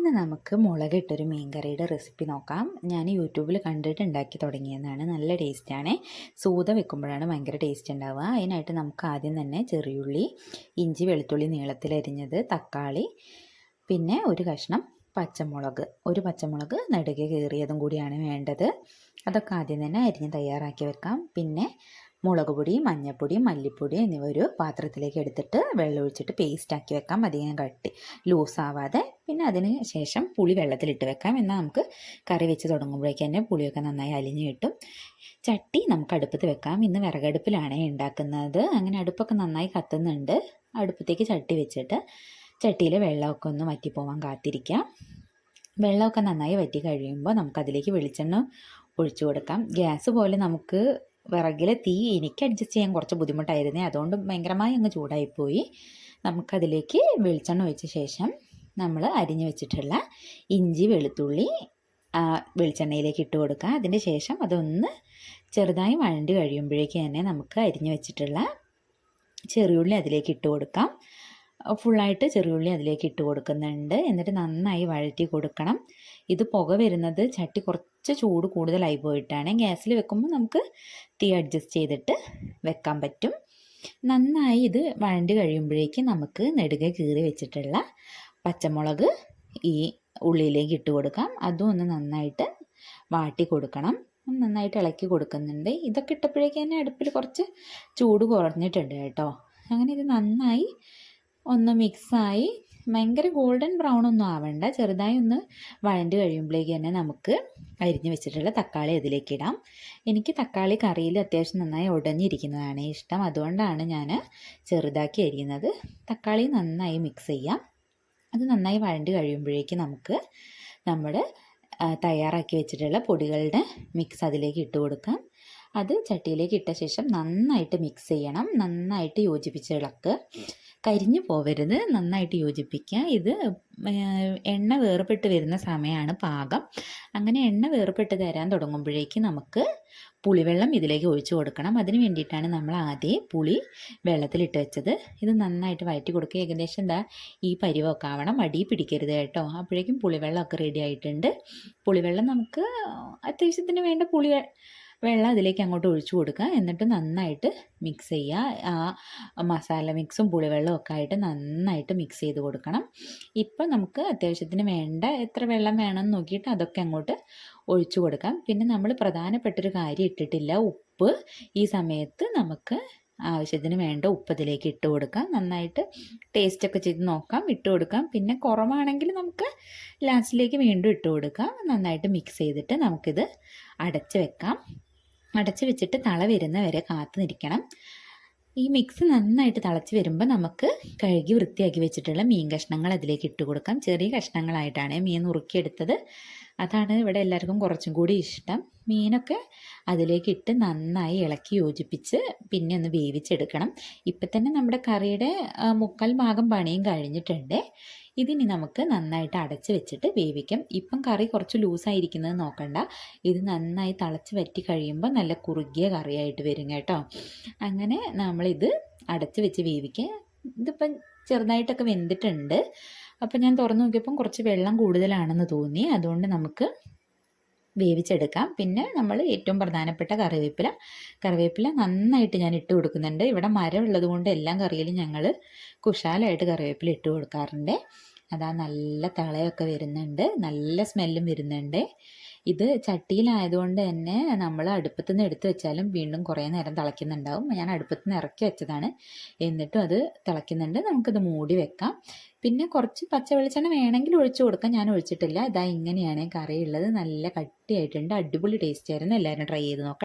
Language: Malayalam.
ഇന്ന് നമുക്ക് മുളകിട്ടൊരു മീൻകറിയുടെ റെസിപ്പി നോക്കാം. ഞാൻ യൂട്യൂബിൽ കണ്ടിട്ട് ഉണ്ടാക്കി തുടങ്ങിയതാണ്. നല്ല ടേസ്റ്റാണ്. സൂത വെക്കുമ്പോഴാണ് ഭയങ്കര ടേസ്റ്റ് ഉണ്ടാവുക. അതിനായിട്ട് നമുക്ക് ആദ്യം തന്നെ ചെറിയുള്ളി, ഇഞ്ചി, വെളുത്തുള്ളി നീളത്തിലരിഞ്ഞത്, തക്കാളി, പിന്നെ ഒരു കഷ്ണം പച്ചമുളക്, ഒരു പച്ചമുളക് നെടുകെ കീറിയതും കൂടിയാണ് വേണ്ടത്. അതൊക്കെ ആദ്യം തന്നെ അരിഞ്ഞ് തയ്യാറാക്കി വെക്കാം. പിന്നെ മുളക് പൊടി, മഞ്ഞൾപ്പൊടി, മല്ലിപ്പൊടി എന്നിവ ഒരു പാത്രത്തിലേക്ക് എടുത്തിട്ട് വെള്ളം ഒഴിച്ചിട്ട് പേസ്റ്റാക്കി വെക്കാം, അധികം കട്ടി ലൂസാവാതെ. പിന്നെ അതിന് ശേഷം പുളി വെള്ളത്തിലിട്ട് വെക്കാം. എന്നാൽ നമുക്ക് കറി വെച്ച് തുടങ്ങുമ്പോഴേക്ക് തന്നെ പുളിയൊക്കെ നന്നായി അലിഞ്ഞ് കിട്ടും. ചട്ടി നമുക്ക് അടുപ്പത്ത് വെക്കാം. ഇന്ന് വിറകടുപ്പിലാണ് ഉണ്ടാക്കുന്നത്. അങ്ങനെ അടുപ്പൊക്കെ നന്നായി കത്തുന്നുണ്ട്. അടുപ്പത്തേക്ക് ചട്ടി വെച്ചിട്ട് ചട്ടിയിൽ വെള്ളമൊക്കെ ഒന്ന് വറ്റിപ്പോവാൻ കാത്തിരിക്കാം. വെള്ളമൊക്കെ നന്നായി വറ്റി കഴിയുമ്പോൾ നമുക്കതിലേക്ക് വെളിച്ചെണ്ണ ഒഴിച്ചു കൊടുക്കാം. ഗ്യാസ് പോലെ നമുക്ക് വിറകിലെ തീ എനിക്ക് അഡ്ജസ്റ്റ് ചെയ്യാൻ കുറച്ച് ബുദ്ധിമുട്ടായിരുന്നേ, അതുകൊണ്ട് ഭയങ്കരമായി അങ്ങ് ചൂടായിപ്പോയി. നമുക്കതിലേക്ക് വെളിച്ചെണ്ണ ഒഴിച്ച ശേഷം നമ്മൾ അരിഞ്ഞു വെച്ചിട്ടുള്ള ഇഞ്ചി, വെളുത്തുള്ളി വെളിച്ചെണ്ണയിലേക്ക് ഇട്ട് കൊടുക്കുക. അതിന് ശേഷം അതൊന്ന് ചെറുതായി വഴണ്ടി കഴിയുമ്പോഴേക്ക് തന്നെ നമുക്ക് അരിഞ്ഞു വെച്ചിട്ടുള്ള ചെറിയുള്ളി അതിലേക്ക് ഇട്ട് കൊടുക്കാം. ഫുള്ളായിട്ട് ചെറിയുള്ളി അതിലേക്ക് ഇട്ട് കൊടുക്കുന്നുണ്ട്. എന്നിട്ട് നന്നായി വഴറ്റി കൊടുക്കണം. ഇത് പുക വരുന്നത് ചട്ടി കുറച്ച് ചൂട് കൂടുതലായി പോയിട്ടാണ്. ഗ്യാസിൽ വെക്കുമ്പോൾ നമുക്ക് തീ അഡ്ജസ്റ്റ് ചെയ്തിട്ട് വെക്കാൻ പറ്റും. നന്നായി ഇത് വഴണ്ടി കഴിയുമ്പോഴേക്ക് നമുക്ക് നെടുകെ കീറി വെച്ചിട്ടുള്ള പച്ചമുളക് ഈ ഉള്ളിയിലേക്ക് ഇട്ട് കൊടുക്കാം. അതും ഒന്ന് നന്നായിട്ട് വാട്ടി കൊടുക്കണം. നന്നായിട്ട് ഇളക്കി കൊടുക്കുന്നുണ്ട്. ഇതൊക്കെ ഇട്ടപ്പോഴേക്ക് തന്നെ അടുപ്പിൽ കുറച്ച് ചൂട് കുറഞ്ഞിട്ടുണ്ട് കേട്ടോ. അങ്ങനെ ഇത് നന്നായി ഒന്ന് മിക്സായി ഭയങ്കര ഗോൾഡൻ ബ്രൗൺ ഒന്നും ആവണ്ട, ചെറുതായി ഒന്ന് വഴണ്ട് കഴിയുമ്പോഴേക്ക് തന്നെ നമുക്ക് അരിഞ്ഞ് വെച്ചിട്ടുള്ള തക്കാളി അതിലേക്ക് ഇടാം. എനിക്ക് തക്കാളി കറിയിൽ അത്യാവശ്യം നന്നായി ഉടഞ്ഞിരിക്കുന്നതാണ് ഇഷ്ടം, അതുകൊണ്ടാണ് ഞാൻ ചെറുതാക്കി അരിയുന്നത്. തക്കാളി നന്നായി മിക്സ് ചെയ്യാം. അത് നന്നായി വഴണ്ട് കഴിയുമ്പോഴേക്ക് നമുക്ക് നമ്മുടെ തയ്യാറാക്കി വെച്ചിട്ടുള്ള പൊടികളുടെ മിക്സ് അതിലേക്ക് ഇട്ട് കൊടുക്കാം. അത് ചട്ടിയിലേക്ക് ഇട്ട ശേഷം നന്നായിട്ട് മിക്സ് ചെയ്യണം. നന്നായിട്ട് യോജിപ്പിച്ച് ഇളക്കുക, കരിഞ്ഞു പോവരുത്. നന്നായിട്ട് യോജിപ്പിക്കുക. ഇത് എണ്ണ വേർപെട്ട് വരുന്ന സമയമാണ് പാകം. അങ്ങനെ എണ്ണ വേർപെട്ട് തരാൻ തുടങ്ങുമ്പോഴേക്ക് നമുക്ക് പുളിവെള്ളം ഇതിലേക്ക് ഒഴിച്ചു കൊടുക്കണം. അതിന് വേണ്ടിയിട്ടാണ് നമ്മൾ ആദ്യം പുളി വെള്ളത്തിലിട്ട് വെച്ചത്. ഇത് നന്നായിട്ട് വഴറ്റി കൊടുക്കുക. ഏകദേശം എന്താ ഈ പരിവമൊക്കെ ആവണം, അടി പിടിക്കരുത് കേട്ടോ. അപ്പോഴേക്കും പുളിവെള്ളമൊക്കെ റെഡി ആയിട്ടുണ്ട്. പുളിവെള്ളം നമുക്ക് അത്യാവശ്യത്തിന് വേണ്ട വെള്ളം അതിലേക്ക് അങ്ങോട്ട് ഒഴിച്ചു കൊടുക്കുക. എന്നിട്ട് നന്നായിട്ട് മിക്സ് ചെയ്യുക. ആ മസാല മിക്സും പുളിവെള്ളവും ഒക്കെ ആയിട്ട് നന്നായിട്ട് മിക്സ് ചെയ്ത് കൊടുക്കണം. ഇപ്പം നമുക്ക് അത്യാവശ്യത്തിന് വേണ്ട എത്ര വെള്ളം വേണമെന്ന് നോക്കിയിട്ട് അതൊക്കെ അങ്ങോട്ട് ഒഴിച്ചു കൊടുക്കാം. പിന്നെ നമ്മൾ പ്രധാനപ്പെട്ടൊരു കാര്യം ഇട്ടിട്ടില്ല, ഉപ്പ്. ഈ സമയത്ത് നമുക്ക് ആവശ്യത്തിന് വേണ്ട ഉപ്പ് ഇതിലേക്ക് ഇട്ട് കൊടുക്കാം. നന്നായിട്ട് ടേസ്റ്റൊക്കെ ചെയ്ത് നോക്കാം, ഇട്ട് കൊടുക്കാം. പിന്നെ കുറവാണെങ്കിൽ നമുക്ക് ലാസ്റ്റിലേക്ക് വീണ്ടും ഇട്ട് കൊടുക്കാം. നന്നായിട്ട് മിക്സ് ചെയ്തിട്ട് നമുക്കിത് അടച്ച് വെക്കാം. അടച്ച് വെച്ചിട്ട് തള വരുന്ന വരെ കാത്തു നിൽക്കണം. ഈ മിക്സ് നന്നായിട്ട് തിളച്ച് വരുമ്പോൾ നമുക്ക് കഴുകി വൃത്തിയാക്കി വെച്ചിട്ടുള്ള മീൻ കഷ്ണങ്ങൾ അതിലേക്ക് ഇട്ട് കൊടുക്കാം. ചെറിയ കഷ്ണങ്ങളായിട്ടാണ് മീൻ നുറുക്കിയെടുത്തത്. അതാണ് ഇവിടെ എല്ലാവർക്കും കുറച്ചും കൂടി ഇഷ്ടം. മീനൊക്കെ അതിലേക്ക് ഇട്ട് നന്നായി ഇളക്കി യോജിപ്പിച്ച് പിന്നെ ഒന്ന് വേവിച്ചെടുക്കണം. ഇപ്പം തന്നെ നമ്മുടെ കറിയുടെ 3/4 ഭാഗം പണിയും കഴിഞ്ഞിട്ടുണ്ട്. ഇതിനി നമുക്ക് നന്നായിട്ട് അടച്ച് വെച്ചിട്ട് വേവിക്കാം. ഇപ്പം കറി കുറച്ച് ലൂസായിരിക്കുന്നത് നോക്കണ്ട. ഇത് നന്നായി തിളച്ച് വറ്റി കഴിയുമ്പോൾ നല്ല കുറുകിയ കറിയായിട്ട് വരും കേട്ടോ. അങ്ങനെ നമ്മളിത് അടച്ച് വെച്ച് വേവിക്കുക. ഇതിപ്പം ചെറുതായിട്ടൊക്കെ വെന്തിട്ടുണ്ട്. അപ്പം ഞാൻ തുറന്നു നോക്കിയപ്പം കുറച്ച് വെള്ളം കൂടുതലാണെന്ന് തോന്നി. അതുകൊണ്ട് നമുക്ക് വേവിച്ചെടുക്കാം. പിന്നെ നമ്മൾ ഏറ്റവും പ്രധാനപ്പെട്ട കറിവേപ്പില നന്നായിട്ട് ഞാൻ ഇട്ട് കൊടുക്കുന്നുണ്ട്. ഇവിടെ മരം ഉള്ളത് കൊണ്ട് എല്ലാം കറിയിലും ഞങ്ങൾ കുശാലായിട്ട് കറിവേപ്പില ഇട്ട് കൊടുക്കാറുണ്ട്. അതാ നല്ല തിളയൊക്കെ വരുന്നുണ്ട്, നല്ല സ്മെല്ലും വരുന്നുണ്ട്. ഇത് ചട്ടിയിലായതുകൊണ്ട് തന്നെ നമ്മൾ അടുപ്പത്തു നിന്ന് എടുത്ത് വെച്ചാലും വീണ്ടും കുറേ നേരം തിളയ്ക്കുന്നുണ്ടാവും. ഞാൻ അടുപ്പത്തു നിന്ന് ഇറക്കി വെച്ചതാണ്, എന്നിട്ടും അത് തിളയ്ക്കുന്നുണ്ട്. നമുക്കിത് മൂടി വെക്കാം. പിന്നെ കുറച്ച് പച്ച വെളിച്ചെണ്ണ വേണമെങ്കിൽ ഒഴിച്ചു കൊടുക്കാം, ഞാൻ ഒഴിച്ചിട്ടില്ല. ഇതാ ഇങ്ങനെയാണ് കറി ഉള്ളത്. നല്ല കട്ടിയായിട്ടുണ്ട്, അടിപൊളി ടേസ്റ്റ് ആയിരുന്നു. എല്ലാവരും ട്രൈ ചെയ്ത് നോക്കാം.